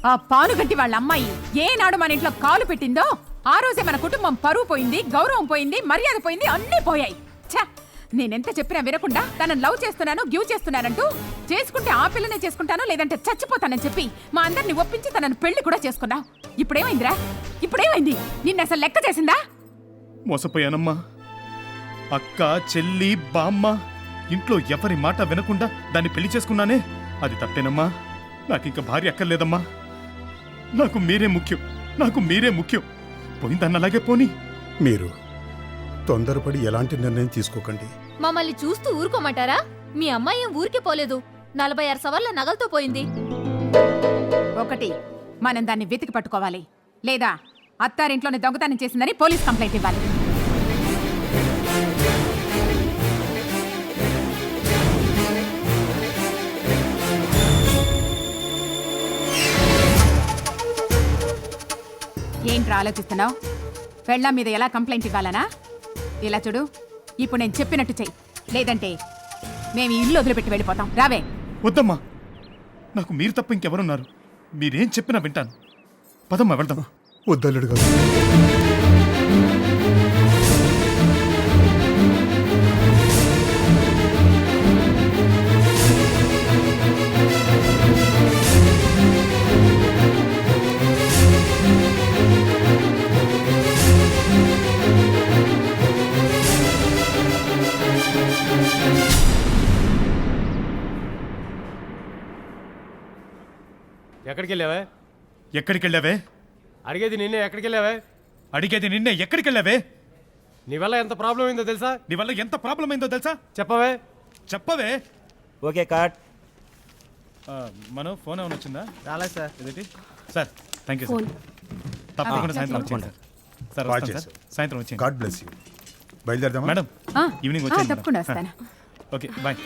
ఆ పానుగంటి వాళ్ళ అమ్మాయి ఏనాడు మన ఇంట్లో కాలు పెట్టిందో ఆ రోజే మన కుటుంబం పరువు పోయింది, గౌరవం పోయింది, మర్యాద పోయింది, అన్నీ పోయాయి. ఛ! నేనెంత చెప్పినా వినకుండా తనను లవ్ చేస్తున్నాను, గివ్ చేస్తున్నానంటూ చేసుకుంటే ఆ పిల్లనే చేసుకుంటాను లేదంటే చచ్చిపోతానని చెప్పి మా అందరిని ఒప్పించి తనను పెళ్లి కూడా చేసుకున్నావు. ఇప్పుడేమైందిరా? ఇప్పుడేమైంది? నిన్న అసలు లెక్క చేసిందా? మోసపోయానమ్మా. అక్క, చెల్లి, బామ్మ ఇంట్లో ఎవరి మాట వినకుండా దాన్ని పెళ్లి చేసుకున్నానే, అది తప్పేనమ్మా. నాకింక భార్య అక్కర్లేదమ్మా. నాకు మీరే ముఖ్యం, నాకు మీరే ముఖ్యం. పోయిందన్న అలాగే పోనీ. మీరు తొందరపడి ఎలాంటి నిర్ణయం తీసుకోకండి. మమ్మల్ని చూస్తూ ఊరుకోమంటారా? మీ అమ్మాయి ఏం ఊరికే పోలేదు, 46 సవర్ల నగలతో పోయింది. ఒకటి, మనం దాన్ని వెతికి పట్టుకోవాలి, లేదా అత్తారింట్లోనే దొంగతనం చేసిందని పోలీస్ కంప్లైంట్ ఇవ్వాలి. ఏంట్రా ఆలోచిస్తున్నావు? పెళ్ళాం మీద ఎలా కంప్లైంట్ ఇవ్వాలనా? ఇలా చూడు, ఇప్పుడు నేను చెప్పినట్టు చెయ్యి, లేదంటే మేము ఈ ఇల్లు వదిలిపెట్టి వెళ్ళిపోతాం. రావే. వద్దమ్మా, నాకు మీరు తప్ప ఇంకెవరున్నారు? మీరేం చెప్పినా వింటాను. పదమ్మా వెళ్దాం. వద్దల్లుడు గారు, ఎక్కడికి వెళ్ళావే? ఎక్కడికి వెళ్ళావే? అడిగేది నిన్నే, ఎక్కడికి వెళ్ళావే? అడిగేది నిన్నే, ఎక్కడికి వెళ్ళావే? నీ వల్ల ఎంత ప్రాబ్లం అయిందో తెలుసా? నీ వల్ల ఎంత ప్రాబ్లం అయిందో తెలుసా? చెప్పవే. చెప్పవే. Okay cut. మనం ఫోన్ ఏమైనా వచ్చిందా? రాలేదు సార్. ఇదేంటి సార్? Thank you sir. తప్పకుండా సాయంత్రం వచ్చేయండి సార్. బాగా వస్తాను సార్. చేశావు. సాయంత్రం వచ్చేయండి. God bless you. బయలుదేరదామా? మేడం ఈవినింగ్ వచ్చేయండి. తప్పకుండా వస్తాను. Okay bye.